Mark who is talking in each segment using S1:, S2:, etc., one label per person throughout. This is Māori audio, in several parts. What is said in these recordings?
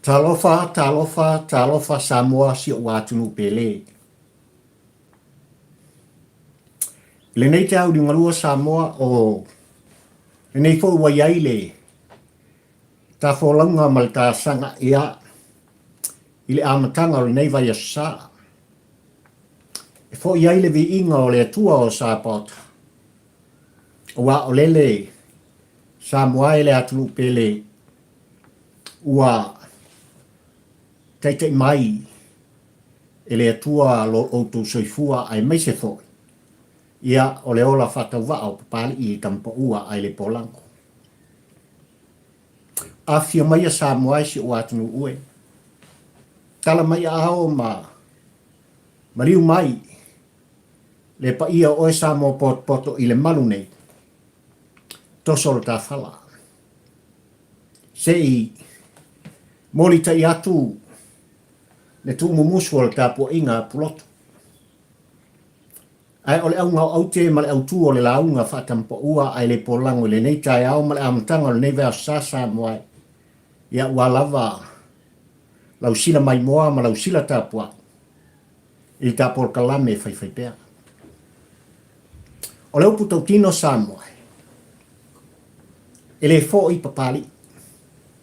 S1: Talofa Samoa si o watunu pele. Le nei te au ringalua Samoa o le nei fo wa yaile. Ta fo langa mal ta sanga ia ile amatanga o le nei vai sa. E fo yaile vi inga o le atua o sa pota. O wa o lele Samoa ele atunu pele ua taitei mai ele atua lo outou soifua ai mai se fo. Ia o le ola whatau wa o papali i tampa ua ai le polango. A fia mai a Samoa si o atunu ue. Tala mai a hao ma riu mai le pa ia oe Samoa poto i le malu nei. Tosol ta fala. Se i moli ta i atu le tu mumusu o le tapo inga puloto. Ai ole au ngau au te ma le au tu o le launga whatampa ua ai le polango le nei tai au ma le amatanga o le nei vea sasa moai. Ia ua lava lau sila mai moa ma lau sila tapua. I tapo o kalame fai pea. O le upu Tautino sa moai. E le fo i papali.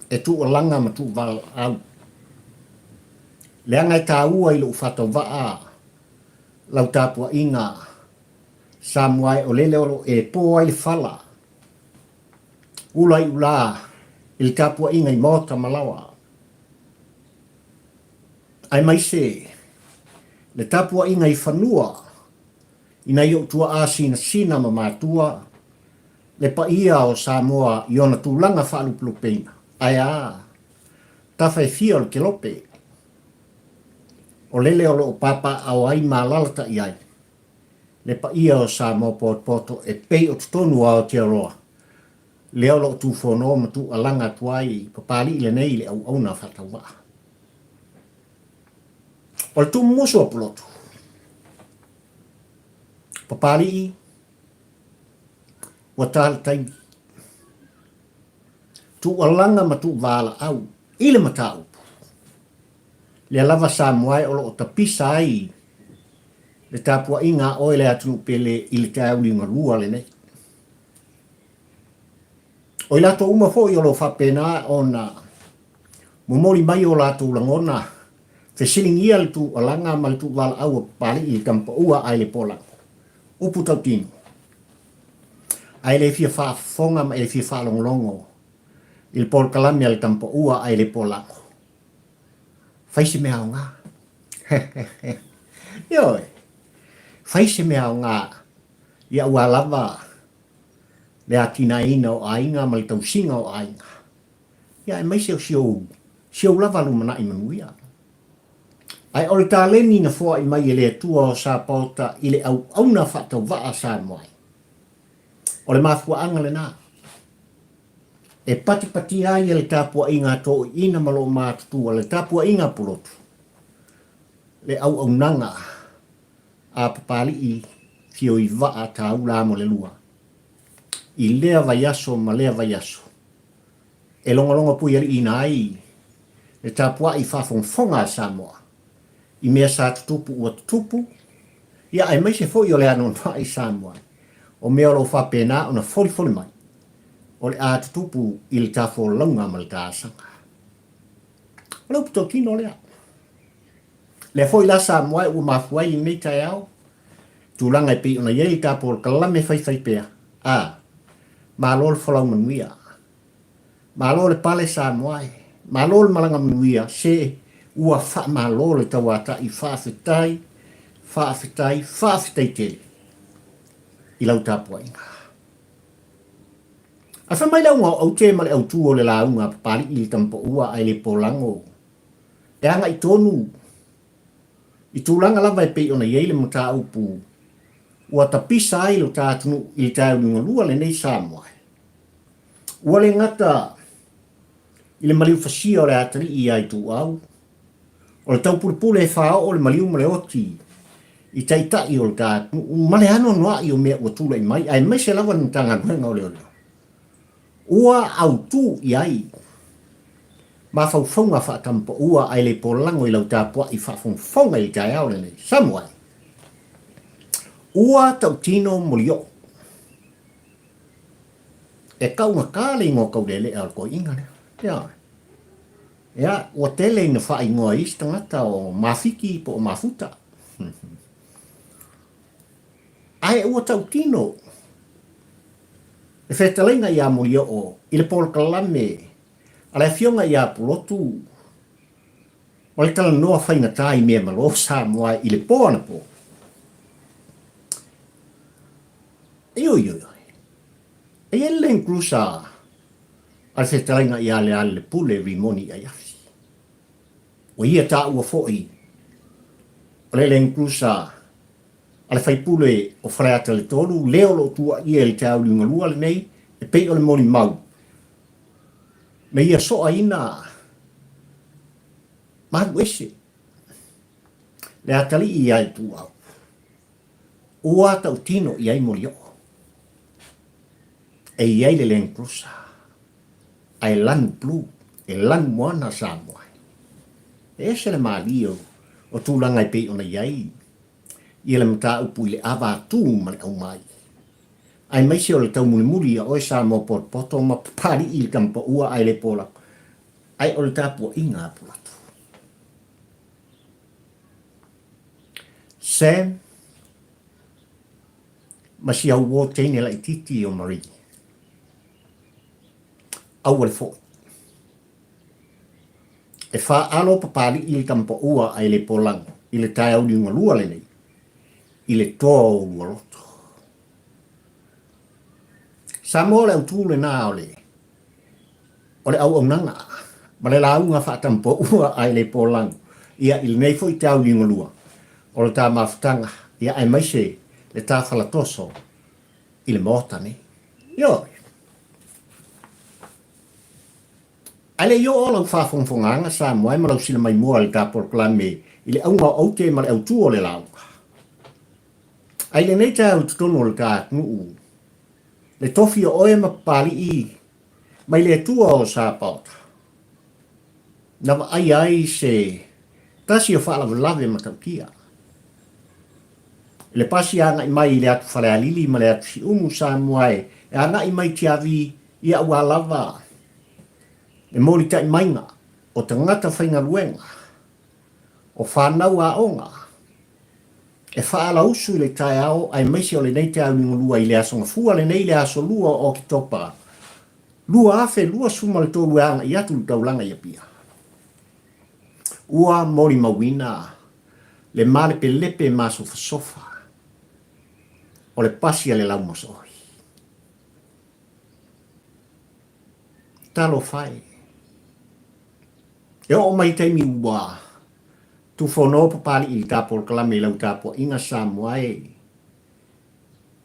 S1: E tu o langa ma tu val au. Le angai ta ua i lo ufata waa. Lau tapua inga. Samoa o lele olo e po ai le fala. Ula i ula. Il tapua inga i mota malawa. Ai mai se. Le tapua inga i fanua. Ina i o tua a sina ma matua. Le pa ia o Samoa i ona tūlanga whaaluplupeina. Ai a. Tawhai fia o ke lope. O lele olo o papa au ai malalata i ai. Le pa ia o Samoa poto e pei o tutonu ao te aroa. Le olo tu fono ma tu alanga tuai papali ile nei le au auna whatawa. O le tu musu o pulotu. Papali i watal taimi. Tu alanga ma tu vala au. Ile matau. Le lava Samoa o lo tapisa ai. Le tapua inga oile atu pele ile tau linga lua le nei. O ilato uma fo i o lo whapena ona momori mai o lato langona. Te silingia le tu alanga ma le tu vala au pali i kampa ua ai le pola. Upu Tautino. Ai le fia whaafonga ma le fia whaalongolongo. Il pol kalami al kampa ua ai le pola. Faisi mea o ngā. Ioi. Faisi mea o ngā. Ia ua lava. Le atina ina o ainga ma le tausinga o ainga. Ia e mai seo sio lava lumana i manuia. Ai ole tā leni na fua i mai ele tua o sa pauta ile au auna whatau waa sa moai. Ole mafua anga le nā. E pati ai le tapua inga to ina malo mātutua le tapua inga pulotu. Le au nanga a papali i fio i waa ta ula mo le lua. I lea vaiaso ma lea vaiaso. E longa pui ali ina ai. Le tapua i whafonga a Samoa. I mea sa tutupu ua tutupu. Ia ai mai se foi o le anon i Samoa. O mea lo whapena ona foli mai. O le a tutupu i le tafo launga ma le tāsanga. O le upu Tautino lea. Le foi la Samoa ua mafuai i mei tai au. Tūlanga i pi ona iei tapo le kalame fai pea. Malo le whalau manuia. Malo le pale Samoa. Malo le malanga manuia. Se ua wha malo le tawata i whaafetai tele. I lau tapua inga. A wha mai lau ngau au te male au tuo le launga papari i le tampa ua ai le polango. E anga i tonu. I tūlanga lava e pei ona iei le mata upu. Ua tapisa ai lo tātunu i le tau lunga lua le nei Samoa. Ua le ngata i le maliu fasia o le atari i ai tu au. O le tau pulpule e whao o le maliu male oti. I taitai o le tātunu. Male ano noa i o mea ua tula i mai. Ai mai se lava nutanga nuenga o leo. Ua au tu i ai. mawhauwhaunga whaatampa ua ai le polango I lau tāpua I whawhawhonga I tai au nei. Samuai. Ua Tautino Molioo. E kaunga kāle ngō kaurele al ko inga ne. Ia. Ia, ua tele ina whaai ngoa istangata o mawhiki po o mafuta. Ai ua Tautino. E whetalenga ia Molioo I le pol kalame. Ale fionga ia pulotu. O le tala noa whainga tai mea malo Samoa I le pōna po. Iyo. E elen krusa. Ale whetalenga ia le ale pule rimoni ai afi. O ia tā ua fo'i. O le elen krusa. Ale whaipule o whaleata le tolu. Leo lo tua ia le tau lunga lua le nei. E pei o le moni mau. Me ia soa ina. Mahu ese. Le atali I ai tu au. Ua Tautino I ai Molioo. E iai le len krusa. Ai lanu plu. E lanu moana Samoa. E se le malio. O tūlanga I pei ona iai. Ia le mata upu I le awa tū mani au mai. Ai maise o le tau muli a oe Samoa por poto ma pari I le kampa ua ai le pola. Ai o le tāpua inga apulatu. Sam. Masi au wo teine la ititi o Marie. Au le fo. E wha alo papari I le kampa ua ai le polang. I le tai au liunga lua le nei. I le toa o lua loto. Samoa le au tūle nā o le. O le au nanga. Ma le launga whaatampa ua ai le polang. Ia I le nei fo I te au liunga lua. O le tā mawhitanga. Ia ai maise le tā whalatoso. I le mota ne. Ioi. Ai le io o lau whawhongwhonganga Samoa ai marau sila mai mua le tā porklame. I le aunga au te ma le au tū o le launga. Ai le nei tā au tutono le tā nuu. Le tofi o oe ma pali I. Mai le tua o sāpauta. Nawa ai se tasi o whaala lave mataukia. Le pasi anga I mai le atu whale alili ma le atu si umu Samoa e anga I mai tiavi I au lava. E mori ta I mainga o tangata whainga luenga. O whanau a onga. E whaala usu le tai ao ai maisi o le nei te au lua I le asonga fua le nei le aso lua o ki topa. Lua afe lua suma le tolu anga I atu taulanga I apia. Ua mori mawina le male pe lepe maso fasofa. O le pasi le lau masoi. Talo fai. E o mai taimi ua. Tu whono papali I tāpol kalame lau tāpua inga Samoa e.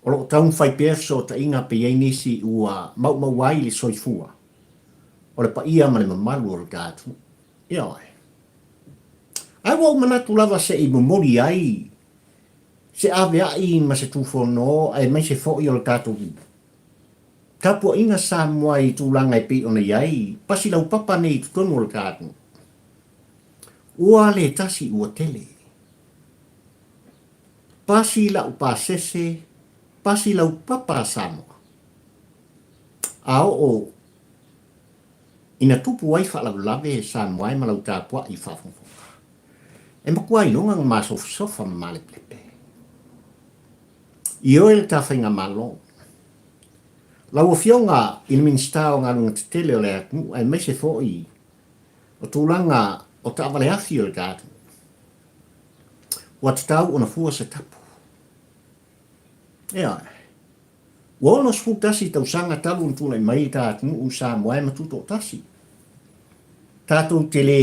S1: O lo taun whai perso ta inga pe iei nisi ua mau wai le soifua. O le pa ia mane mamalu o le kātu. Ioi. Ai wau manatu lava se I momori ai. Se ave ai ma se tu whono ai mai se fo I o le kātu. Tāpua inga Samoa I tūlanga I pe ona iai. Pasi lau papa nei tutonu o le kātu. Ua le tasi ua tele. Pasi la upasese, pasi la upapa Samoa. Ao o, ina tupu wai wha lave Samoa ma lau tāpua I whawhawhawha. E makua inonga ngā sofa male plepe. I oe le tawhainga malo. Lau o fionga il minstao ngā runga te tele o le atu, ai mese fōi. O tūlanga o ta avale afi o le kātu. Wa te tau ona fua se tapu. Ea. Wa ono sfu tasi tau sanga talu ntuna I mai tātu u Samoa e matuto o tasi. Tātou te le.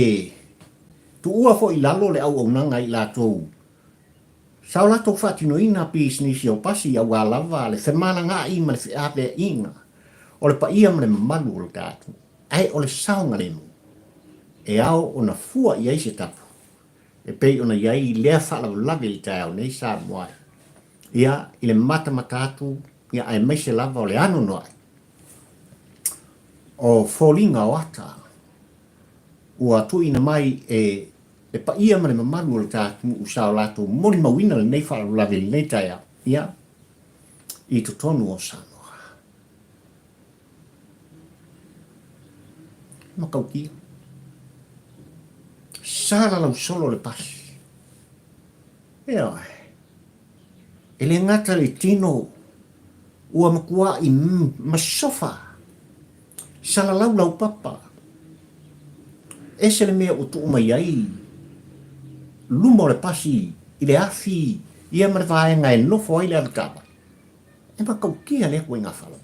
S1: Tu ua fo I lalo le au nanga I lātou. Sao lato whatino ina pīs nisi o pasi au lava le whemana ngā I ma le whiape inga. O le pa ia ma le mamalu o le kātu. Ai o le saunga le mu. E ao ona fua I eise tapu. E pei ona iai lea whala lave I tau nei Samoa. Ia I le mata matatu, ia ai meise lava o le ano noai. O fōlinga o ata. ua tu ina mai e pa ia mare mamalu o le tātu usao lato mori mawina le nei wha lawe le nei taia ia i to tonu o Samoa. Makaukia. Sara lau solo le pasi. Ea e le ngata le tino ua makua i masofa. Sala lau papa. Ese le mea o tu mai ai. Luma o le pasi i le afi ia mare vaenga e nofo ai le alakapa. E makaukia le koe ngā whala.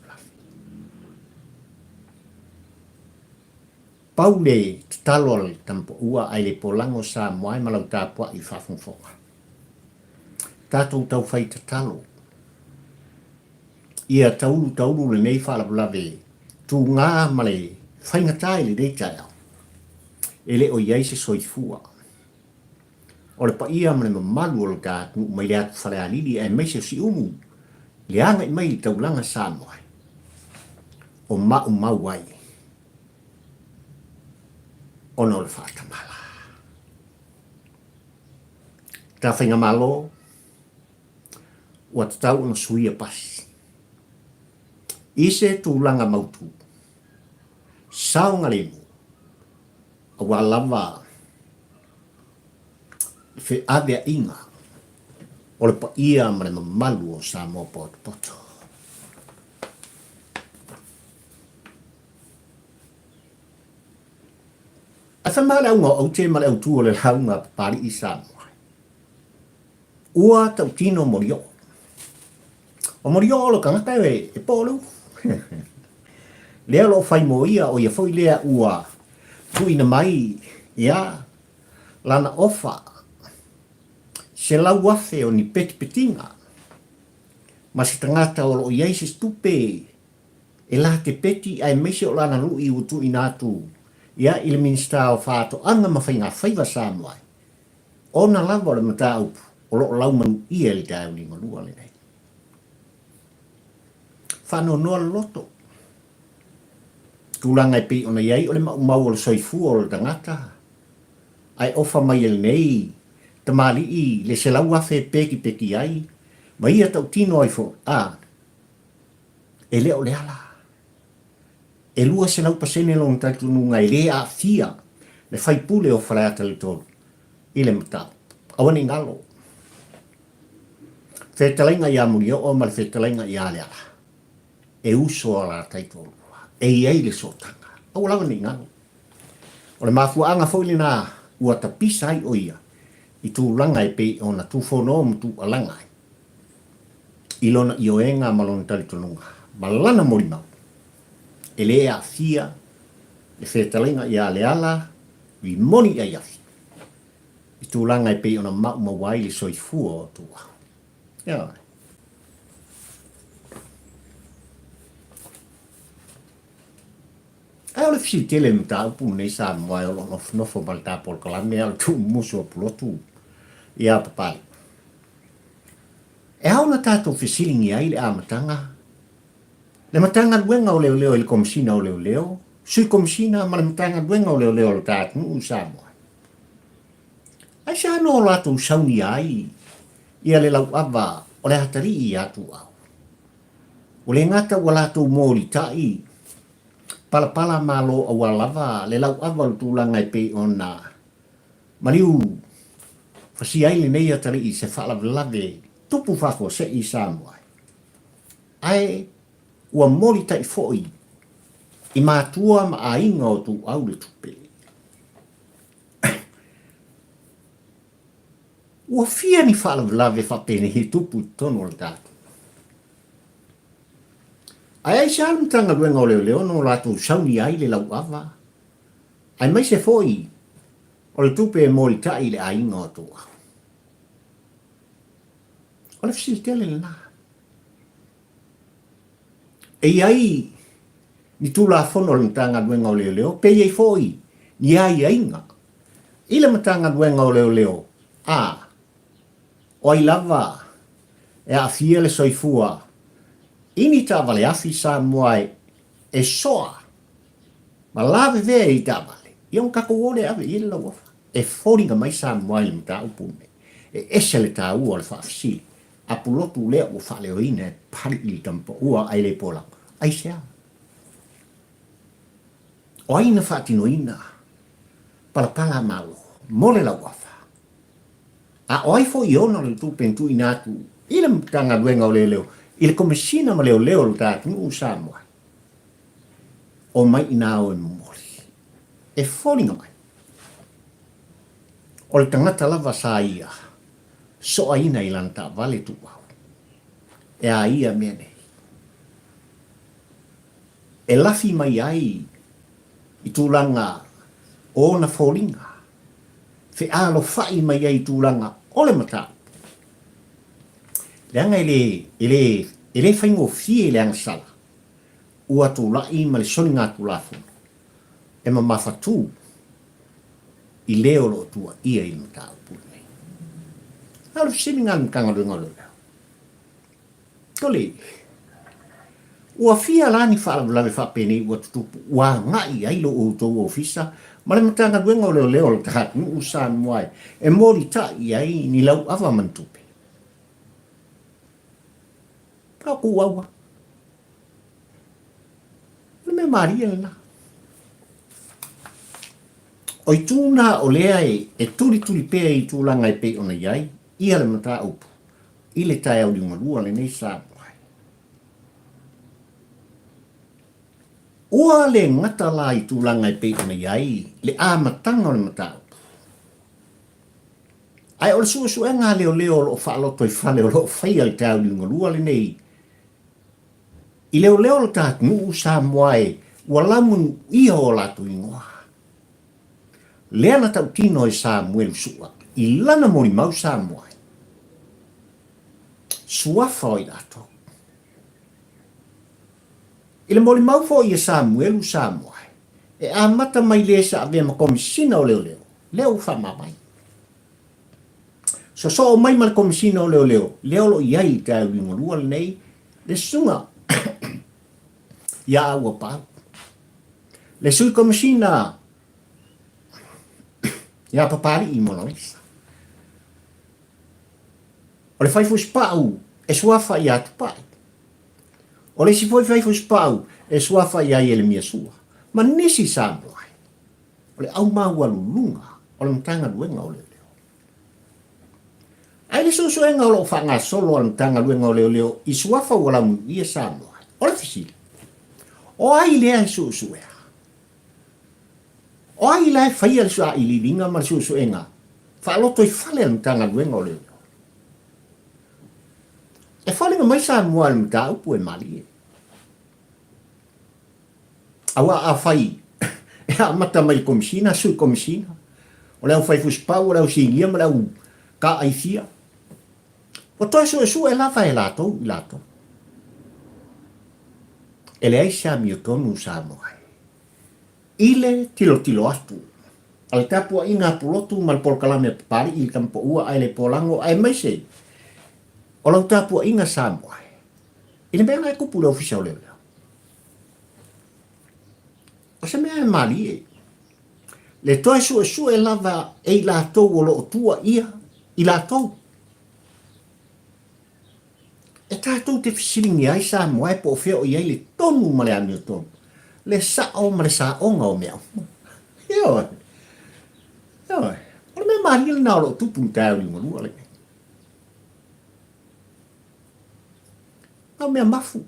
S1: Paule talo le tampo ua ai le polango sa moai malau tāpua i whawhungwhonga. Tātou tau whai talo. Ia taulu le nei whalapulawe tū ngā male whaingatai le reitai au. E le o iai se soifua. O le pa ia male mamalu o le kātu mai le atu whale alili e meise si umu. Le anga i mai taulanga sa moai. O mau ai. Ono le whātamala. Tā whainga malo, ua tatau na suia pasi. Ise tūlanga mautu. Saunga lemu. Awa lava. Fe avea inga. O le pa ia mare mamalu o sa mo poto. A whamara unga au te male au tua le haunga pari i Samoa. Ua Tautino Molioo. O Molioo lo kangata e polu. Lea lo whai mo ia o ia whai lea ua tuina mai ia lana ofa. Se lau afe o ni petinga. Ma se tangata o lo iai se stupe e la te peti ai meise o lana lui u tuina atu. Ia il minsta o fato anga mawhainga whaiva Samoa. Ona lava le mata upu, o lo lau manu ia li tau ni malua le nei. Whano noa loto. Tūlanga i pi ona iai o le mau o le soifu o le tangata. Ai ofa mai el nei, tamali i le se lau afe peki ai, ma ia Tautino ai fo, e leo Leala. E lua se lau pasene lo ngatu nunga i le a fia, le fai pule o whaleata le tolu, i le mata, awane ngalo. Whetalainga i a Molioo o ma le whetalainga i a Leala. E uso a la taitolu, e iei le sotanga, au lawa ni ngalo. O le mafuanga fwili na ua tapisa ai o ia, i tu langa e pe o na tu whono mu tu alanga. Ilona i oenga malona talitonunga, malana morimau. E le a fia, le whetalinga i a Leala, i moni ai afi. I tūlanga i pei ona mawai le soifua o tua. Ia. Ai o le fisi tele mta upu nei sa mwai o lo nofo malta por kalame al tu muso plotu. Ia papai. E hau na tātou fisilingi ai le amatanga. Le matanga luenga o leo il komisina o leo. Sui komisina ma le matanga luenga o leo le tātu u Samoa. Ai sa no lato sauni ai. Ia le lau ava o le hatari i atu au. O le ngata o lato mori tai. Pala malo o lava le lau ava o tūlanga i pe ona. Maliu. Fasi ai le nei atari i se whalavelave. Tupu whako se i Samoa. Ai ua mori tai foi i mātua ma a inga o tu au le tupe. Ua fia ni whalavelave whapene he tupu tono le tātu. Ai se alutanga luenga o leo no lātou sauni ai le lau ava. Ai mai se foi o le tupe e mori tai le a inga o tu au. O le fisilitele le nā. E ai ni tula fono le matanga luenga o leo, pe iei foi, ni ai ainga. I le matanga luenga o leo, o ai lava, e a fia le soifua, ini ta vale afi sa moai, e soa, ma lave vea i ta vale, Iong kakawole ave ila wafa. E fōringa mai sa mwai le mta upune. E ese le tā ua le whaafisi. A pulotu lea o whaleo ina pari ili tampa ua ai le pola. Ai sea. O aina whaatino ina. Pala malo. Mole la wafa. A oi fo iona le tu pentu inatu. Ila mtanga duenga o leo. Ila komesina ma leo le tatu usa mwai. O mai ina o mori. E fōringa mai. O le tangata lava sa ia. So aina ilanta vale tu wau. E a ia mene. E lafi mai ai. I tūlanga o na fōringa. Fe alo fai mai ai tūlanga o le mata. Leanga ele whaingo fie leanga sala. Ua tūlai ma le soni ngā tūlafu. E ma mawhatu. I leo lo tua ia i mata upune. Alo sini ngā mkanga runga leo. Kole. Ua fia lani whaalawalawe whapene ua tutupu. Ua ngai ai lo o tau ofisa. Ma le matanga duenga o leo lo tahatu usa mwai. E mori ta i ai ni lau awa mantupe. Ka ku wawa. Le me maria na. O i tūna o lea e turi pea i tūlanga e pe ona iai. Ia le mata upu. I le tae au liunga lua le nei sa mwai. Ua le ngata la i tūlanga e pe ona iai. Le a matanga o le mata upu. Ai o le sua ngā leo lo whaaloto i whale o lo whaia le tae au liunga lua le nei. I leo lo tātu nuu sa mwai. Ua lamun ia o latu ingoa. Leala Tautino e Samuel sua. I lana mori mau Samuel. Suafa o i ato. I le mori mau fo i e Samuel. E a mata mai le sa avea ma komisina o leo. Leo wha mamai. So o mai ma komisina o leo. Leo lo iai te au ingolua le nei. Le sunga. Ia aua pau. Le sui komisina. Ia papari i monalisa. O le faifu spau e suafa i atu pai. O le si foi faifu spau e suafa i ai ele mia sua. Ma nisi samboai. O le au mau alulunga. O le mtanga luenga o leo. Ai le susuenga o lo whanga solo o le mtanga luenga o leo. I suafa wala mu i e samboai. O le fisili. O ai lea i susuea. O ai lai whaia le sua i lilinga ma susuenga. Whaaloto i whale le mtanga luenga o leo. E whalinga mai sa mua le mta upu e mali e. Awa a whai. E a mata mai komisina, sui komisina. O leo whai fuspau, o leo singia, o leo ka aifia. O toi su e lawa e lato, i lato. E le aisa mi o tonu sa moai. Ile tilo atu. Al tapua inga pulotu mal polkalame pari i kampo ua ai le polango ai mai sei. O lau tapua inga samoai. Ine mea ngai kupu le ofisa o leo. O se mea e mali e. Le toi su e lava e i lātou o lo tua ia i lātou. E tātou te fisiringi ai samoai po o feo i ai le tonu ma le ami o tonu. Le sao ma le saonga o mea. Ioi. O le mea mali le nao lo tupu mtau li marua le. Au mea mafu.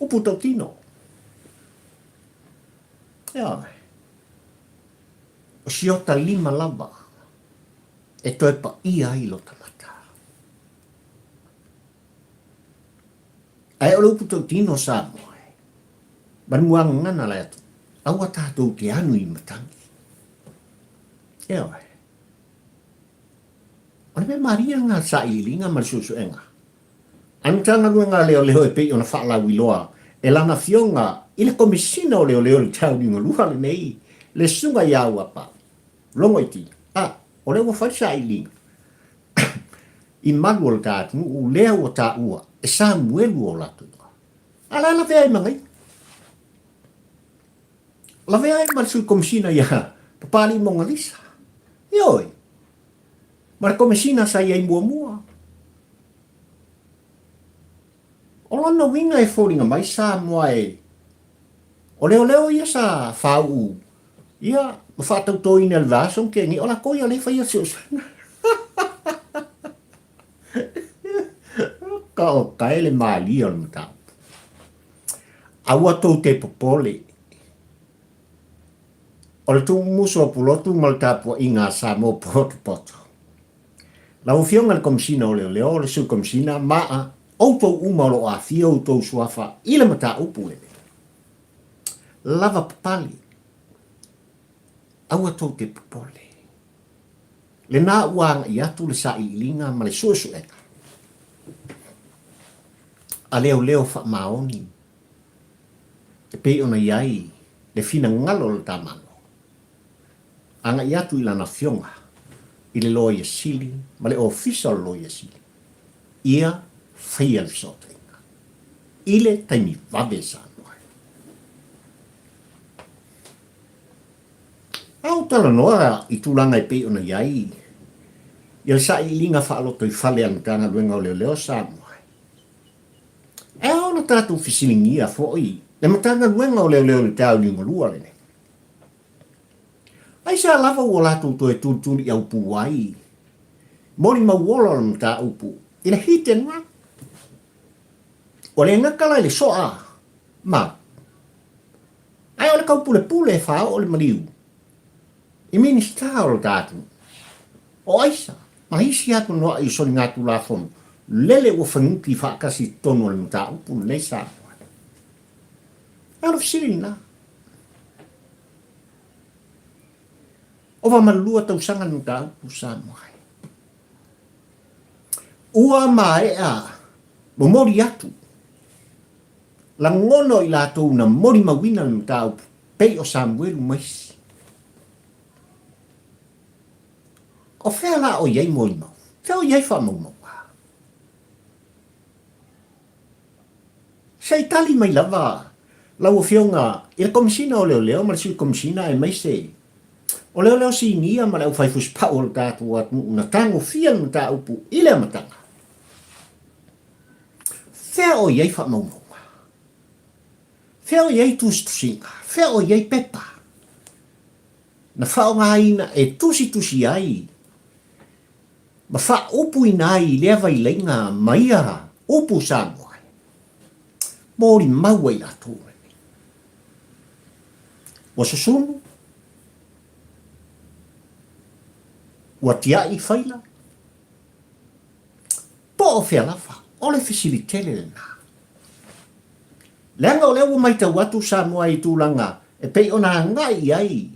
S1: Upu Tautino. O siota lima lava. E toi pa ia i lo tamata. Ai o le upu Tautino sa moe. Banuang ngana la atu. Awa tātou te anu i matangi. O le mea maria ngā sa ilinga ma susu enga. Antanga luenga leo e pei ona whaala wiloa. E lana fionga, i le komisina o leo le tau ni ngolua le nei. Le sunga iau apa. Longo iti. O leo whaisa i linga. I malu o le tātu, u leo o tā ua. E sa muelu o latu. Ala vea i mangai. La vea ai mal sui komsina ia papali mo ngalisa. Ioi. Mar komsina sa ia mua. O lana winga e fōringa mai sa mua e. O leo ia sa whau. Ia, ma whātau tō ina le vāsong ke ni ola koia le whaia si osana. Ka o kaele maali o le matau. Aua tō te popole. O le tū muso o pulotu ma le tāpua i ngā sa mō poto. La o fionga le komsina o leo le su komsina maa outou umalo a fia outou suafa i le mata upu e. Lava papali. Aua tō te popole. Le nā uanga i atu le sa i linga ma le suesu eka. A leo wha maoni. Te pei ona iai le fina ngalo le tamano. Anga i atu i lana fionga. I le loia sili, ma le official loia sili. Ia whaia le sotenga. Ile taimi vabe sa noa. Au tala noa i tūlanga i pei ona iai. Ia le sa i linga whaaloto i whale anutanga luenga o leo sa noa. E ona tātou fisilingia fōi. Le matanga luenga o leo le tau ni ngolua le ne. Ai sa lava ua lātou to e tūturi au puwai. Mori mauola o mta upu. Ina hiten wa. O le ngakala le soa. Ma. Ai o le kaupule pule e whao o le Molioo. I minista o le tātou. O aisa. Ma hisi atu noa i soni ngātu la fonu. Lele ua whanguki whaakasi tonu o le mta upu. Nei sa. Out of siri na. O wa malua tau sanga no tau pusa mai. Ua mai a mo mori atu. La ngono i la tau na mori mawina no tau pei o Samuelu mais. O whea la o iei mori mau. Whea o iei wha mau mau. Sei tali mai lava. Lau o fionga. I la komisina o leo ma si komisina e mai se. O leo si nia ma leo fai fus pao o tātu atu una tango fia no tā upu i lea matanga. Whea o iei wha mau. Whea o iei tusinga. Whea o iei pepa. Na whao ngā ina e tusi ai. Ma wha upu inai lea vai lenga maia upu sāmoai. Mōri maua i la tōre. Wa susunu. Wa tiai whaila. Po o whea lawa. O le fesilitele le nā. Leanga o leo mai tau atu Samoa i tūlanga. E pei o nā ngai ai.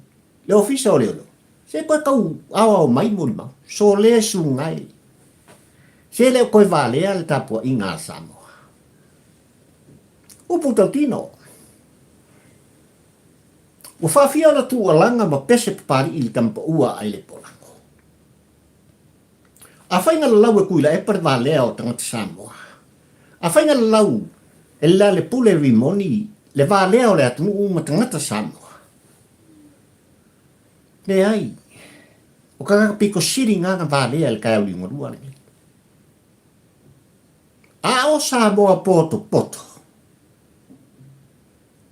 S1: Le ofisa o leo. Se koe kau awa o mai mori mau. So le su ngai. Se leo koe vālea le tapua i ngā Samoa. Upu Tautino. Ua whawhia na tu alanga ma pese papari i li tampa ua ai le polango. A whainga la lau e kuila e par vālea o tangata Samoa. A whainga la lau e la le pule rimoni le vālea o le atunu uma tangata Samoa. Ne ai. O kakapiko siri ngā vālea le kai au ngorua le. A o Samoa poto.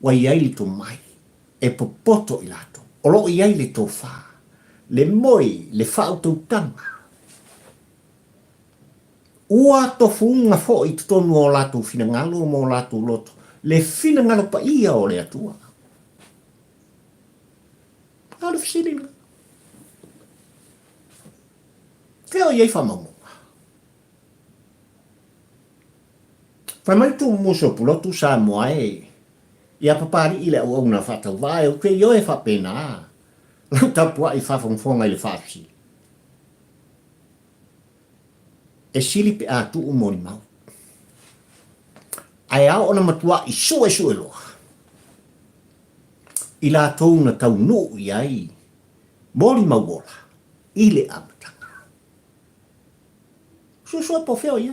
S1: Wa iai li tō mai. E popoto i lato. O lo iai le tō whā. Le moi, le whao tau tanga. Ua to funga fo i tonu o lato fina ngalo mo lato loto. Le fina ngalo pa ia o le atua. Out of sitting. Keo iei whamamo. Whai mai tū muso pulotu sa moa e. Ia papari ile au na whatau vai, o ke io e whapena. Lau tapua i whawhongwhonga i le whawhi. E sili pe a tu umori mau. Ai au ona matua i sue loa. I la tau na tau no i ai. Mori mau wola. I le amatanga. Susua po feo ia.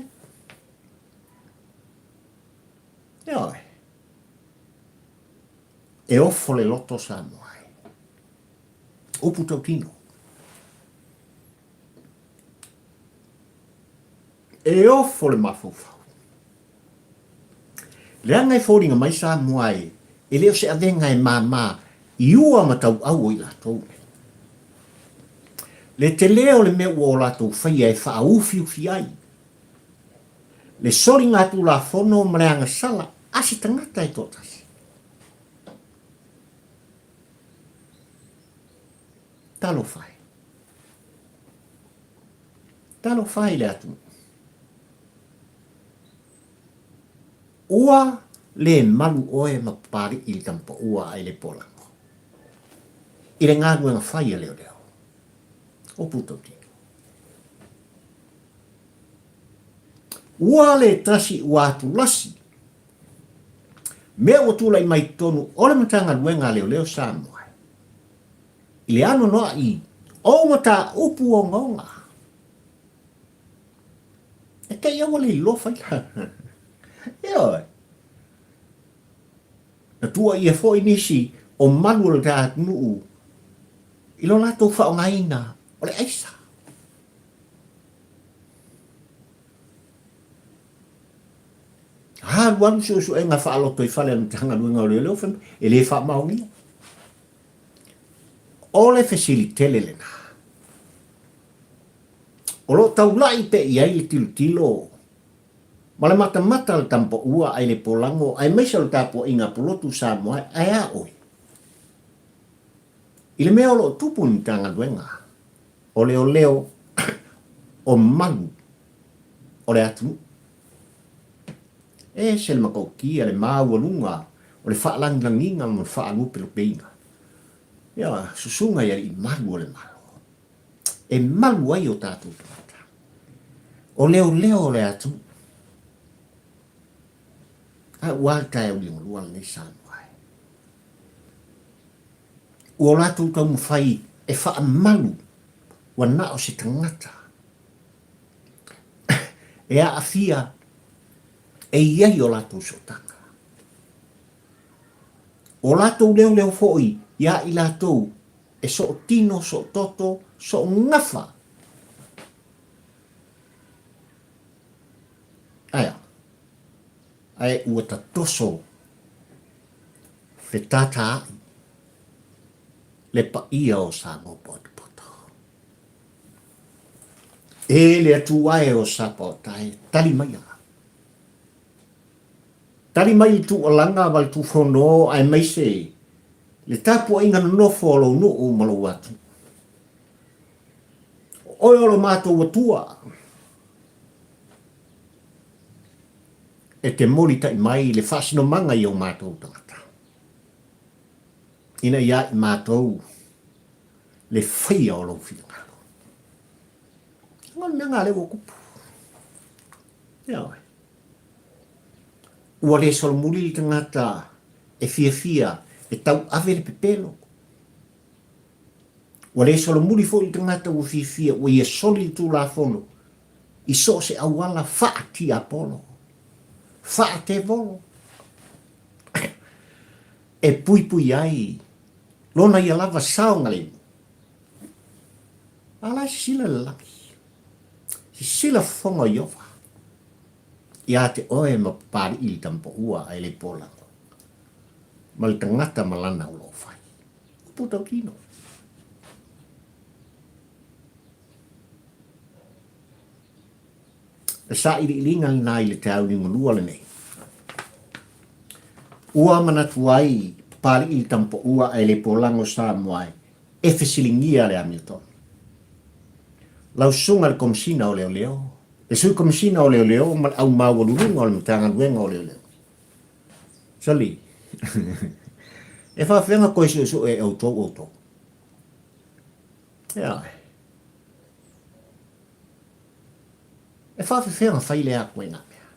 S1: e ofo le loto Samoa. Upu Tautino. E ofo le mafufau. Le anga e fōringa mai Samoa e leo se avenga e māmā i ua matau au i latou. Le te leo le mea ua o latou whaia e wha ufi ufi ai. Le sori ngātu la whono mreanga sala asi tangata e tōtasi. Talo whai. Talo whai le atu. Ua le malu oe mapari i tampa ua ai le polango. I le ngāgu nga whai leo leo. O puto tino. Ua le tasi ua atu lasi. Mea o tūlai mai tonu ole matanga luenga leo leo Samoa. I le ano noa i o mata upu o ngonga. E kei au le lofa i oi. Na tua i e fo inisi o manu le taat nuu. I lo lato wha o ngaina o le aisa. Haruan su e nga wha aloto i whale anu tanga luenga o le leofan e le wha maungia. O le fesilitele le na. O lo tau lai pe i ai le tilo. Ma le mata le tampo ua ai le polango ai meisa le tapo inga polotu Samoa ai a oi. I le mea o lo tupu ni tanga luenga. O leo o manu o le atu. E se le makaukia le māualunga o le whaalangilanginga mo le whaalupe lo peinga. Ia, susunga ia i malu o le malo. E malu ai o tātou tata. O leo le atu. A ualta e uli nguluan nei Samoa. Ua lātou tau mwhai e wha malu wa na o se tangata. E a awhia e iai o lātou sotanga. O lātou leo fōi ia i lātou e so tino, so toto, so ngafa. Aia. Ai ua ta toso fe tata ai. Le pa ia o Samoa poto. E le atu ai o Samoa tai tali mai a. Tali mai tu o langa wal tu whono ai mai se. Le tapu inga nofo o lo nuu malo watu. Oi o lo mātou watua. E te mori tai mai le whasino manga i o mātou tangata. Ina ia i mātou le whaia o lo whiangalo. Ngon mea ngā lewa kupu. Ia oi. Ua le solomuli i tangata e fia e tau ave le pepelo. Ua le solomuli fo i tangata ua fia ua ia soli tu la fono. I so se awala whaati apolo. Whaate volo. E pui ai. Lona ia lava saonga le. Ala sila laki. Sila fonga iova. Ia te oe ma pari ili tampo ua ai le polango. Ma le tangata malana o lo fai. Upu Tautino. E sa ili ilinga na i le te au ni ngunua le nei. Ua manatu ai pari ili tampo ua ai le polango Samoa e fesilingia le Hamilton. Lau sunga le komisina o leo. E sui komisina o leo au mawalurunga o le mtanga luenga o leo. Sali. E whawhenga koe su e auto. Ia. E whawhenga whaile a koe ngā mea.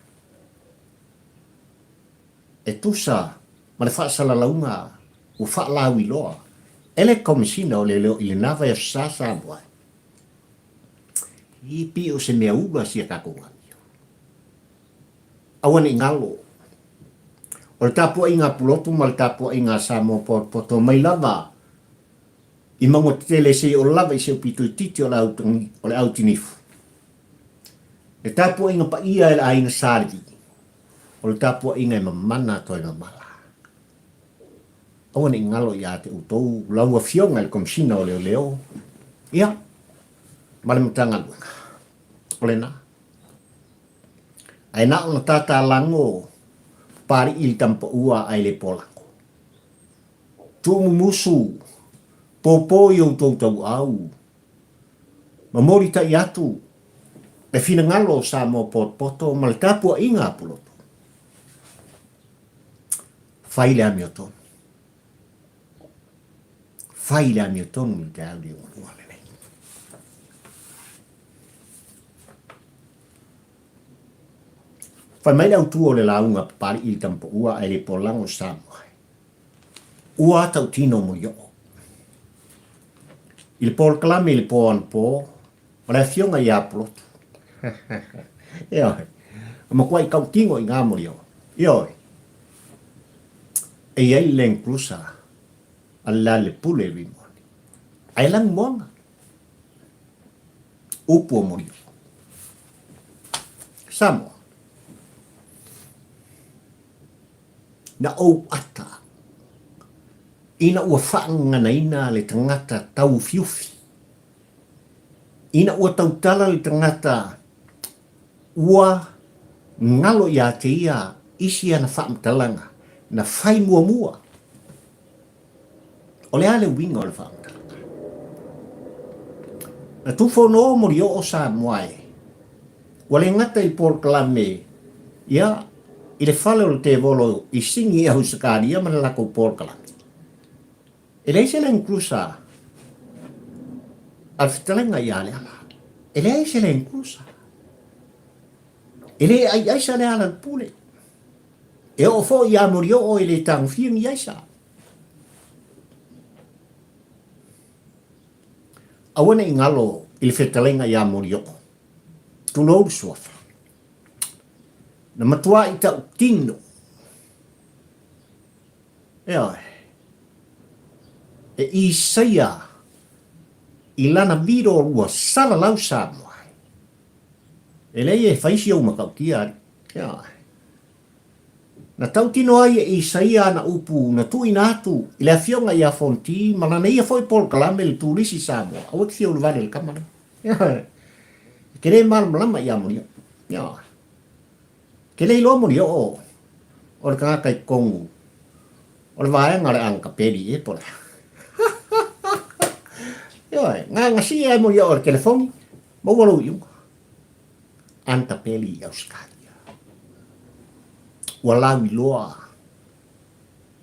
S1: E tusa, ma le whaasala launga, u whaalau i loa. Ele komisina o leo i le nawa e sasa abuai. I pio se mea ula si a kako ngani. Awane ngalo. O le tapua inga pulotu ma le tapua inga Samoa poto mai lava. I maunga tele se o lava i se pitu i titi o le autinifu. Le tapua inga pa ia e la inga sāri. O le tapua inga e mamana to e mamala. Awa ni ngalo ia te utou laua fionga le komsina o leo. Ia, male mtanga luenga. O le na. Ai na ona tata lango pari ili tampa ua ai le polango. Tumu musu, popo i o tau au. Mamori ta iatu, e fina ngalo sa mo poto, ma le tapua inga puloto. Faile a mio tonu. Faile a mio tonu ni te audi o nuale nei. Fai mai au tuo le launga pari ili tampa ua ai le polango sa mo. Ua Tautino Molioo. Il por clame il po, ma la fionga ia plot. Ia. Ma kwai kautingo i ngā Molioo. Ia. E ai len cruza alla le pule rimoni. Ai lang monga. Upo Molioo. Samoa. Na o ata. Ina ua whaanga na ina le tangata tau fiufi. Ina ua tautala le tangata ua ngalo ia te ia isi ana whaamtalanga na whai mua mua. O le ale winga o le whaamtalanga. Na tuwhono Molioo o sa moai. Wa le ngata i por kalame ia i le whale o le te volo i singi au sakaria ma le lako por kalame. E leise len cruza al fitalenga ia Leala. E leise len cruza. E le ai sa Leala pule. E o fo ia Molioo e le tang fiang ia sa. Awana i ngalo i le fitalenga ia Molioo. Tunou suafa. Na matua i Tautino. Ea e Isaia i lana viro rua sala lau sa moai. E lei e whaisi au makautia. Na Tautino ai e Isaia na upu na tui natu i le afionga i a fonti ma na ia foi pol kalame le tulisi sa moa. Awak fio le vale le kamana. Kere mal malama i a Molioo. Kere ilo Molioo o le kangaka i kongu. O le vaenga le angka peri e pole. Nga ngasi ai Molioo o le telefoni. Mawalo yung. Anta peli au skaria. Walau i loa.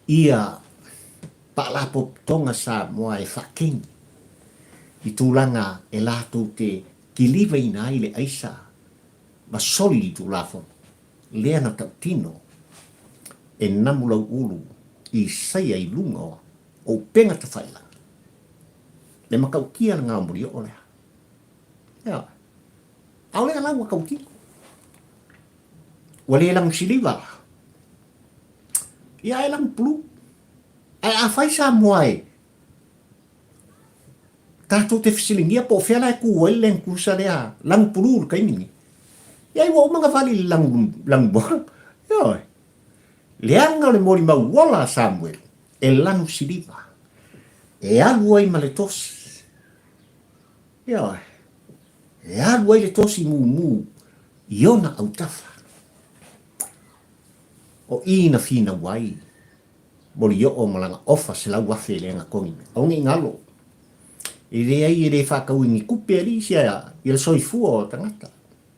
S1: Ia palapo tonga sa moa e whaking. I tūlanga e lātou te kiliva ina ai le aisa. Ma soli i tūlafo. Lea na Tautino. E namulau ulu. I saia i lunga o penga te whaila. Le makautia ngā Molioo lea. Ia. Au lea lau makautia. Wale lang siliva. Ia e lang pulu. Ai a whai sa moai. Tātou te whisilingia po whiana e kuwai len kusa lea. Lang pulu kaimini. Ia i wa umanga whali lang moa. Ia. Leanga le mori mau wala Samuel. E lang siliva. E alu ai ma le tosi. Ia. E alu ai le tosi mu. Iona au tafa. O ina fina wai. Molioo malanga ofa se lau wafe le nga kongi. Au ngi ngalo. I re ai re whakau ingi kupe ali sia. I le soifua o tangata.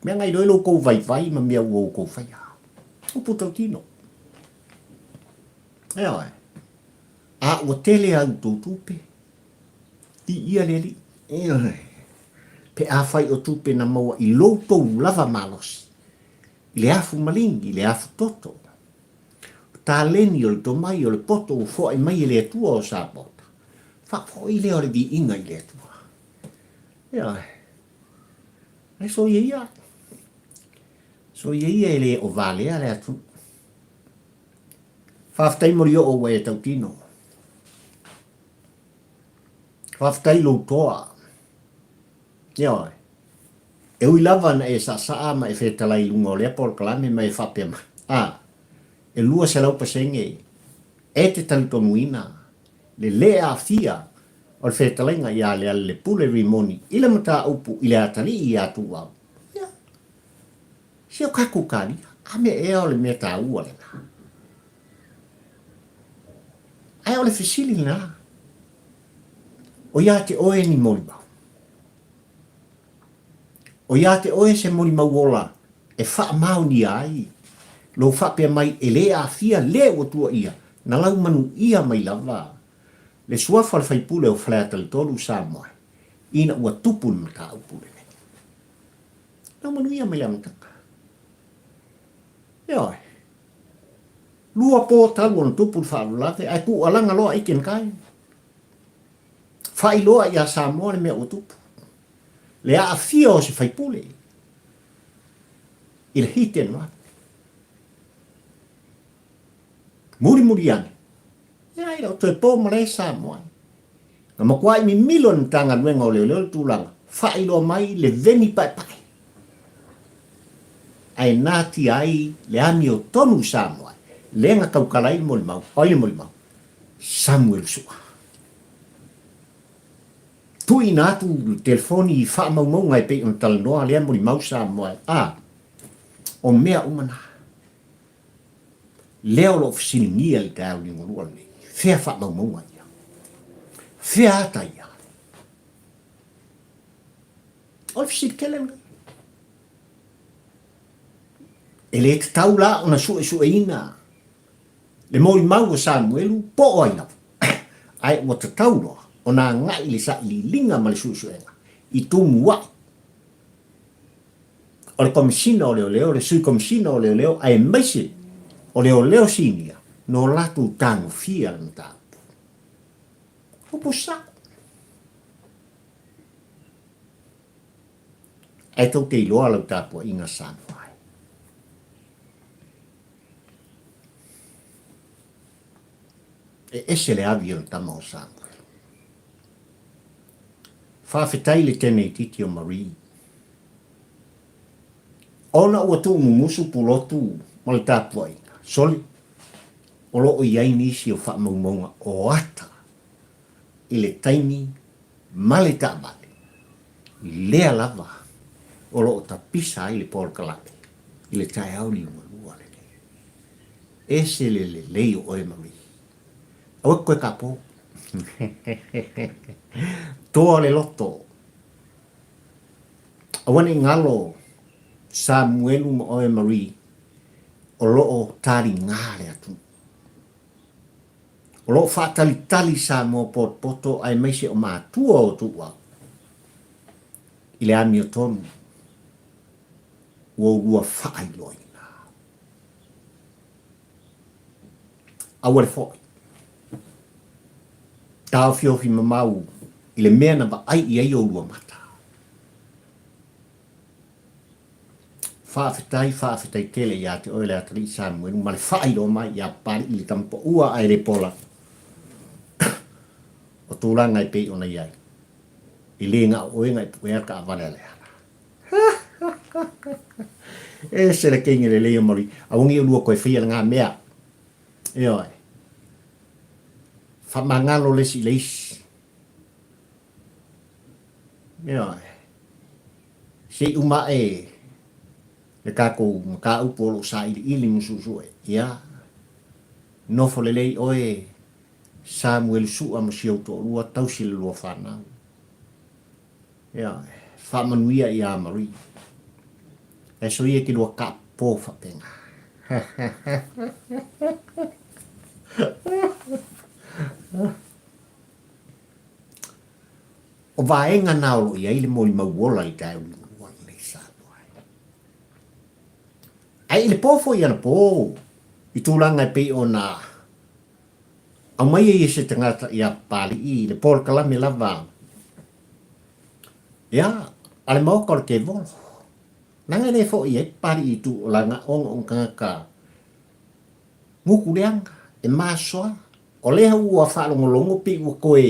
S1: Mea ngai roelo kou vai ma mea uo kou whaia. Upu Tautino. Ea. A ua tele au tō tupe. I ia leli. Ea. Pe a whai o tupe na maua i loutou lava malos. I le afu malingi, i le afu toto. Tā leni o le tomai o le poto o fo ai mai i le atua o sa pota. Whakfo i le o le vi inga i le atua. Ea. Ai so ia. So ia e le o valea le atu. Whaftai Molioo o e Tautino. Whaftai lo toa. Ioi. E ui lava na e sa saa ma e whetalai lunga o lea por kalame ma e whapema. E lua se lau pasenge. E te talitonuina. Le lea fia. O le whetalenga ia le pule rimoni. Ila mata upu ile atari i atu au. Ia. Si o kaku kari. Ame e o le mea ta ua le na. Ai o le fisili na. O ia te oe ni molimau. O ia te oe se molimau ola. E wha mau ni ai. Lo wha pia mai e le a fia le o tua ia. Na lau manu ia mai lava. Le suafa le whaipule o whalea le tolu sa moe. Ina ua tupu na ta upule. Na manu ia mai lama taka. Ioi. Lua po talu on tupu le whaarulate. Ai ku alanga loa iken kai. Whai loa ia sa moe le mea o tupu. Le a fia o se whaipule. Ila hiten wa. Muri ane. Ia ila o toe pō mare sa moe. Nga makuai mi milon tanga luenga o leo tūlanga. Whai loa mai le veni pai pai. Ai nāti ai le ami o tonu sa moe. Lenga kaukalai mo le mau. Oile mo le mau. Samuel sua. Tui nātu telefoni i wha mau ngai pe on talanoa lea mo le mau sa moe. O mea umana. Leo lo fisilingia le tau ni ngolua le. Fea wha mau ngai. Fea ata ia. O le fisilikele ngai. E le te tau la ona sue ina. Le mori mau o Samuelu, po o aina. Ai o te tau loa, o nā ngai le sa ili linga ma le sue enga. I tumu wa. O le komisina o leo, le sui komisina o leo, ai maise o leo sinia, no latu tango fia na tau. Opo sa. Ai tau te iloa lau tāpua inga Samuel. E ese le avi o tama o Samuel. Whawhetai le tenei titi o Marie. Ona ua tu musu pulotu mo le tāpua inga. Soli, o loo iai nisi o whamaumaunga o ata i le taimi ma le tāmane. Lea lava o loo ta pisa i le polkalame i le tae auli o malua le ne. Ese le leo o e Marie. Awa koe kapo. Toa le loto. Awane ngalo Samuelu mo oe Marie. O loo tari ngare atu. O loo whaatalitali sa mo poto ai meise o mātua o tua. Ile ami o tonu. Ua ua whaailoina. Awale foi. Tau fiofi mamau i le mea na ba ai i ai o lua mata. Whaafetai tele ia te oile atari Samuelu, ma le whairo mai ia pari i le tampo ua ai le pola. O tūranga i pei ona iai. I le ngā oenga i puea ka avane Leala. E se le kengi le leo mori, a ungi o lua koe whia ngā mea. E oi. Whamangalo lesi leisi. Ia. Se uma e le kako ka upolo sa ili mususu e. Ia. Nofo le lei oe Samuel su am siau to lua tausi le lua whanau. Ia. Whamanuia i a Marie. E so ia ki lua ka po whapenga. O vaenga naolo i aile moli mauola i tau ni le Samuel. Ai le pofo i ana po. I tūlanga i pei o nā. Au mai e se tangata i a pali i le por kalame lava. Ia, ale mauka o ke volo. Nanga ne fo i e pali i tu o langa onga o kanga ka. Nguku leanga. e masoa. O leha ua whaalongolongo pe ua koe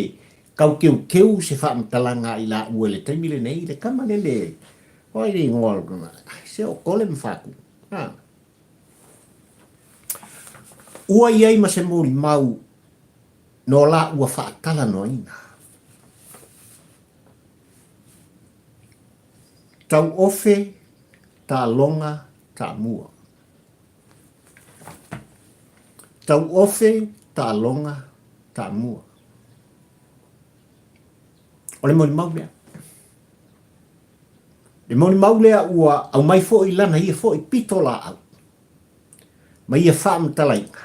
S1: kau keu se whaamatalanga i la ua le taimile nei le kama le. Hoi ri ngol kuna. Se o kole mwhaku. Ua iai ma se mori mau no la ua whaatala no ina. Tau ofe ta longa ta mua. Tau ofe ta longa ta mua. O le mori mau lea. Le mori mau lea ua au mai fo i lana ia fo i pito la au. Ma ia whaamtalainga.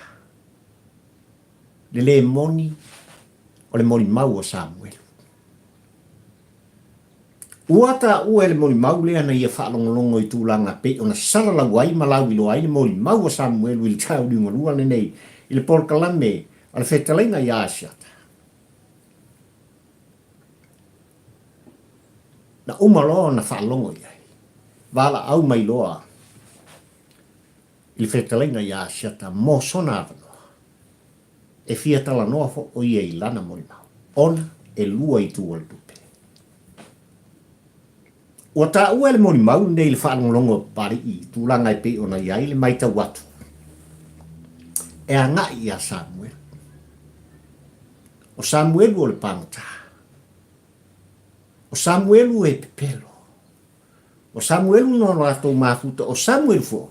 S1: Le moni o le mori mau o Samuel. Ua ta ua le mori mau lea na ia whaalongolongo i tūlanga pe o na sarala wai malau ilo ai le mori mau o Samuel wil tau di ngorua le nei i le porkalame o le whetalainga i Asiata. Na umaloa na whaalongo i ai. Wala au mai loa i le whetalainga i Asiata mo sona avanoa. E fia tala noa fo o ia i lana mori mau. Ona e lua i tu al tupe. Ua ta ua le mori mau nei le whaalongolongo pari i tūlanga i pe ona iai le maita watu. E a ngai i a Samuel. O Samuel o le pangata. O Samuel o e pepelo. O Samuel no rato mafuta. O Samuel fo.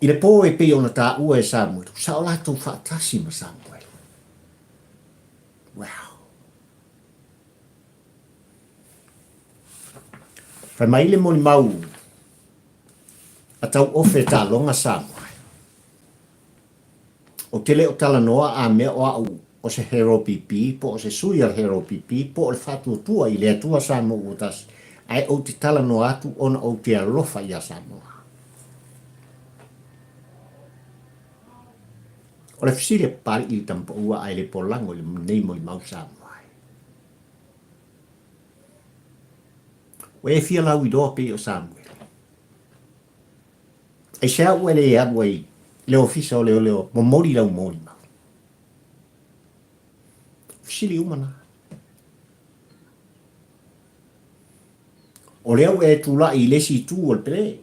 S1: I le po e pe ona ta ua e Samuel. Sa o lato whaatasi ma Samuel. Wow. Fai mai le moni mau. A tau ofe ta longa Samuel. O tele o tala noa a mea o au. O se hero pipi, po o se sui al hero pipi, po o le whatu tua i le atua Samuel o tas. Ai o te tala noa atu ona o te alofa i a Samuel. O le fisile pari i tampo ua ai le polango le nei mo i mau Samuel. O e fia lau i doa pe o Samuel. E sea ua le abu ai le ofisa o leo mo mori lau mori mau. Fisili umana. O leo e tula i lesi tu o le pere.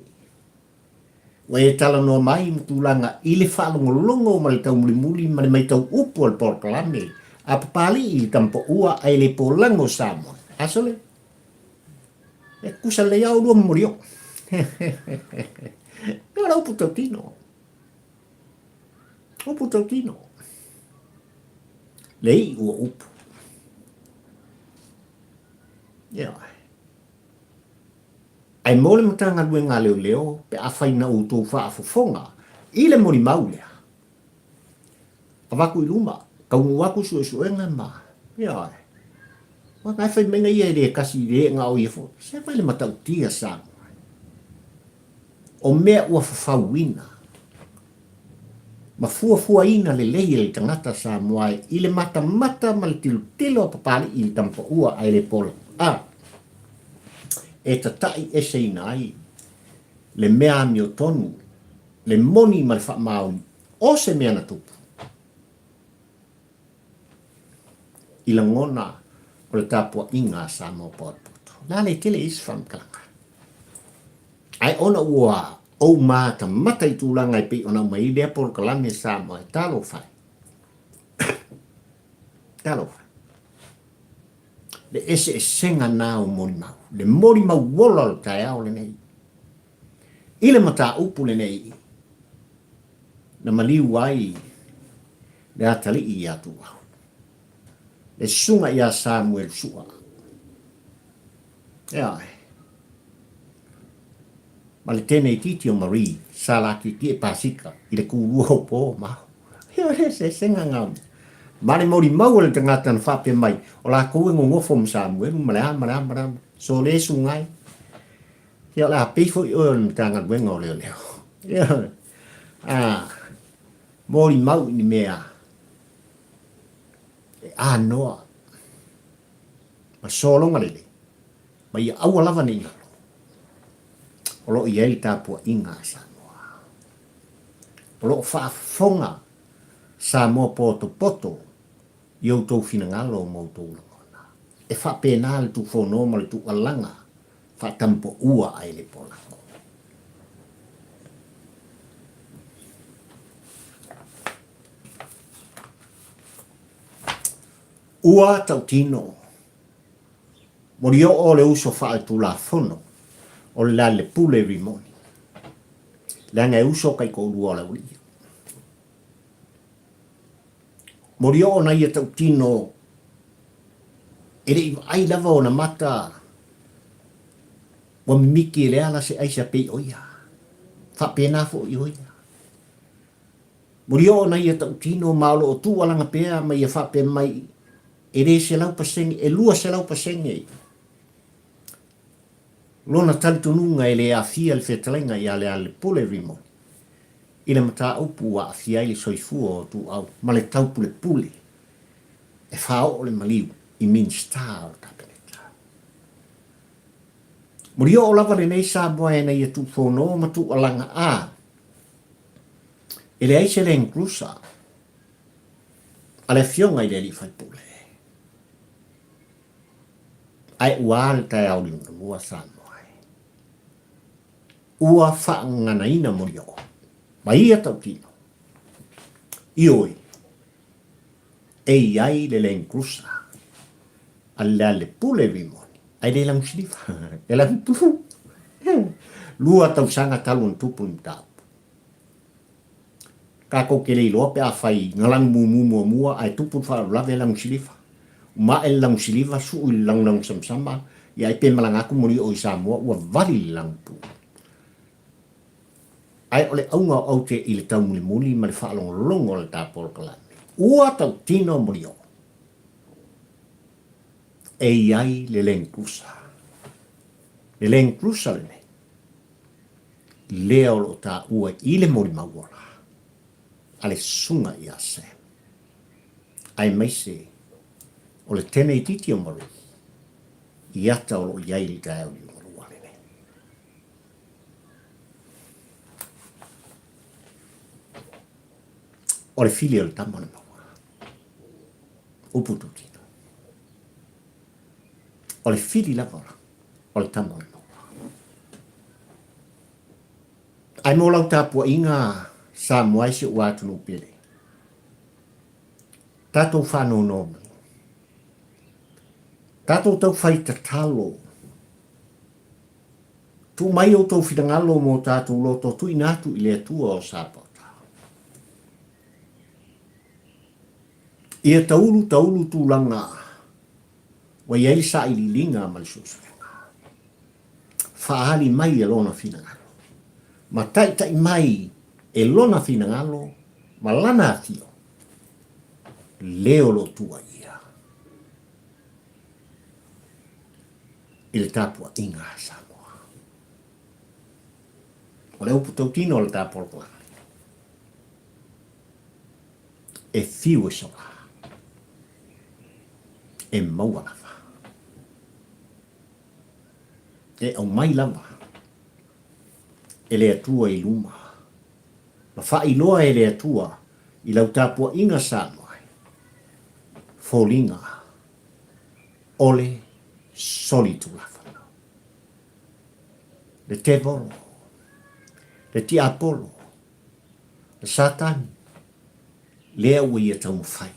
S1: O e tala no mai mtulanga i le whaalongolongo ma le tau muli ma le mai tau upo al porkalame. A papali i tampo ua ai le polango Samuel. Asole? E kusa le au lua morio. Ora upo Tautino. Upo Tautino. Lei ua upo. Yeah. Ai mole matanga lue ngā leo pe a whaina o tō whaafofonga i le mori maulea. A waku i luma, kaungu waku suenga ma. Ia. Wa kai whai menga ia re kasi re ngā o ia fo. Se whai le matau tia sang. O mea ua whawina. Ma fua ina le lei le tangata sa moai i le mata ma le tilo a papali i tampa ua ai le pola. E tatai e se inai le mea mi o tonu le moni ma le wha mauni o se mea na tupu. I la ngona o le tapua inga sa mo porpoto. Nā le tele isi whamkalanga. Ai ona ua o mata mata i tūlanga i pe ona mai lea por kalame sa mo e talo whai. Talo whai. Le ese e senga nā o mori mau. Le mori mau wola o tai au le nei. I le mata upu le nei. Na maliu ai le atali i atu au. Le sunga i a Samuel sua. Ea e. Ma le tene i titi o Marie, sa la ki e pasika, i le kūrua o pō mau. Heo he se senga ngau. Ma le mori mau le tangata na whape mai, o la koe ngofo mo Samuel, marama. So le sungai. Heo la peifo i oe na tanga wenga o leo. Mori mau ni mea. E noa. Ma solonga lele. Ma ia aua lava ni ngalo. O lo i ei tāpua inga Samoa. lo whaafonga sa mo poto i au tau finangalo mo tau langona. E whapena le tu whono ma le tu alanga, whatampo ua ai le polango. Ua Tautino, Molioo o le uso wha tu la whono, o le la le pule rimoni. Le anga uso kai ko urua la uri. Molioo na ia Tautino, ele ai lava o na mata, wa mimiki Leala se aisa pei oia. Fa pena fo i oia. Molioo na ia Tautino, maolo o tu alanga pea, ma ia fa pe mai, ele se lau pasenge, e lua se lau pasenge. Lona talitununga ele a fia le whetalenga i ale ale pule rimo. Ina mata upu wa a fia ili soifua o tu au, ma le tau pule pule. E whao o le Molioo, i min star o tapeneta. Molioo o lava le nei sa boa e nei tu whono ma tu alanga a. Ele aise le inclusa. Ale fionga i le li fai pule. Ai ual tai au li mua sa moai. Ua whaangana ina Molioo. Ma ia Tautino. Ioi. E ai le inclusa. Alla le pule rimoni. Ai le lang silifa. E lang tufu. Lua tausanga talun tupun tau. Kako ke le iloa pe a whai ngalang mumu mua ai tupun wha lave lang silifa. Ma e lang silifa su i lang samsama. Ia i pe malangaku Molioo i Samoa ua vali lang tu. Ai ole aunga au te i le tau muli ma le whaalong longo le tāpolo kalame. Ua Tautino Molioo. E ai le lengkusa. Le lengkusa le ne. Lea o lo tā ua i le mori mawala. Ale sunga i ase. Ai maise. O le tene i titi o mori. I ata o lo iai li kai au li morua le ne. O le fili o le tamana mawa. Upu Tautino. O le fili lavora. O le tamana mawa. Ai mo lau tāpua inga sa moai se ua tunu pele. Tatou whanau nomi. Tatou tau whai tatalo. Tu mai o tau whitangalo mo tatou loto tu inatu i le atua o sapota. Ia taulu tu langa. Wa iai sa i lilinga ma le susuenga. Whaali mai e lona whitangalo. Ma tai mai e lona whitangalo ma lana atio. Leo lo tua ia. I le tāpua inga Samoa. O le upu Tautino o le tāpua plana. E fiu e soa. E maua lava. E au mai lava. E le atua i luma. Ma wha iloa e le atua i lau tāpua inga Samoa. Folinga. Ole solitu lafana. Le tevolo. Le ti apolo. Le satan. Lea ui e tau mwhai.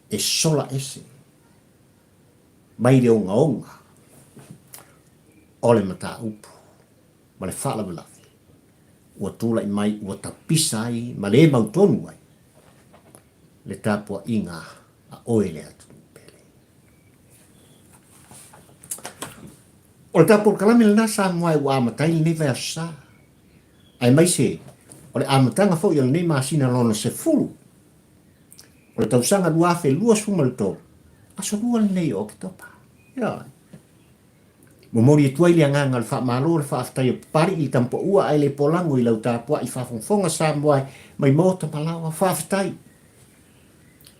S1: E sola ese. Mai le onga. Ole mata upu. Ma le whala wilafi. Ua tula i mai ua tapisa ai. Ma le mautonu ai. Le tāpua inga a oe le atu pele. O le tāpua kalame le nasa moai ua amatai ni vea sa. Ai mai se, o le amatanga fo i le nei maasina lona se fulu. O le tausanga duafe lua suma le tō. Aso lua le nei o ki topa. Ia. Momori e tuai le anganga le wha malo le wha aftai o pari i tampo ua ai le polango i lau tāpua i whafonfonga sa moai mai mota malawa wha aftai.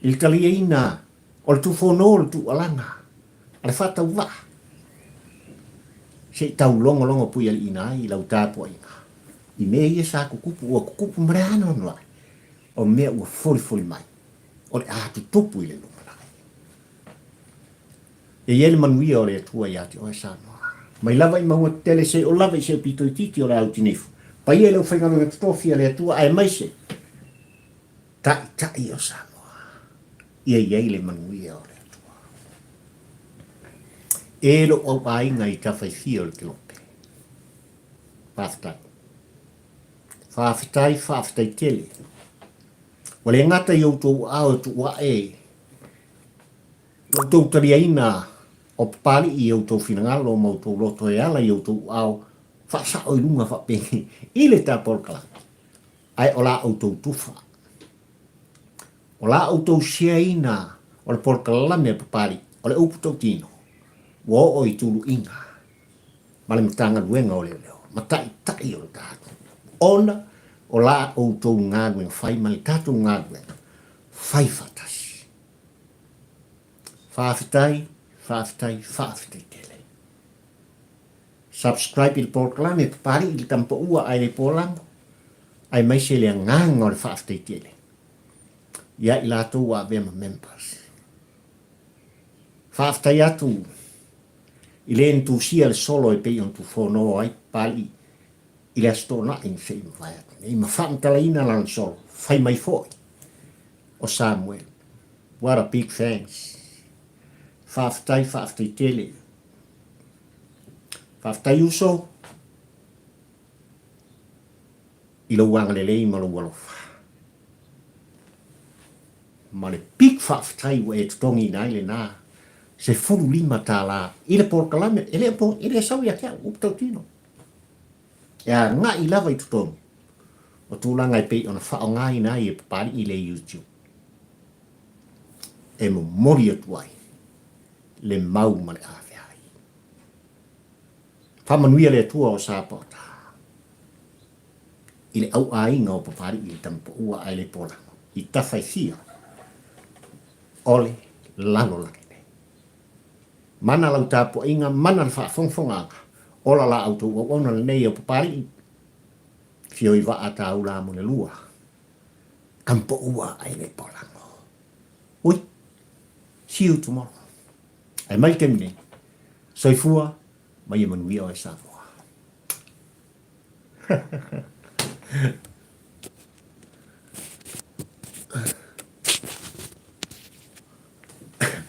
S1: Il taliaina o le tufono o le tu alanga. Ale whata uwa. Se tau longo pui al ina i lau tāpua inga. I me ia sa kukupu, ua kukupu mreana ono ai. O mea ua foli mai. O le atu tupu i le lumana. E iele manuia o le atua i ati o e Samoa. Mai lava i maua tele se o lava i se pito i titi o le au tinifu. Pa ia leo whaingano na totofi a le atua ai mai se. Tai o Samoa. Ia iele manuia o le atua. E lo au ainga i tawhaifia o le kilope. Paftai. Whawhitai tele. Wale ngata i autou ao tu wa e. Autou tariaina o pari i autou finangalo o mautou loto e ala i autou ao. Whasa o ilunga whapengi. Ile ta polkala. Ai o la autou tufa. O la autou siaina o le polkala lame papari. O le upu Tautino. Wo o i tulu inga. Male mitanga luenga o leo. Tai o le tātu. Ona o la autou ngāduenga whai male tātou ngāduenga. Whai whatasi. Whawhitai tele. Subscribe i le polkala me papari i le tampa ua ai le polango. Ai mai se le nganga o le whawhitai tele. Ia i lātou wa vema members. Whawhitai atu. I le entu sia le solo e pei on tu whono ai pali. I le astona in se i mwhai atu. I ma whamtala ina lan solo. Whai mai foi. O Samuel. What a big thanks. Whawhitai tele. Whawhitai uso. I lo wanga le lei ma lo walofa. Ma le big whawhitai wa e tutongi nai le nā. Se furu lima tā la. I le porkalame. I le sau ia kia. Upu Tautino. Ia ngā i lava i tutongi. O tūlanga i pei ona whao ngā i nai e papari i le YouTube. E mo mori atu ai. Le mau ma le awhi ai. Whamanuia le atua o sāpota. I le au ainga o papari i le tampa ua ai le polanga. I tawhai fia. Ole lalo lake. Mana lau tāpua inga, mana le whaafongfonganga. Ola la auto o ona le nei o papari. Fio i wa ata au la mo le lua. Kampo ua ai le polanga. Ui. See you tomorrow. Ai mai te mine. Soifua, mai e manuia o e Samoa.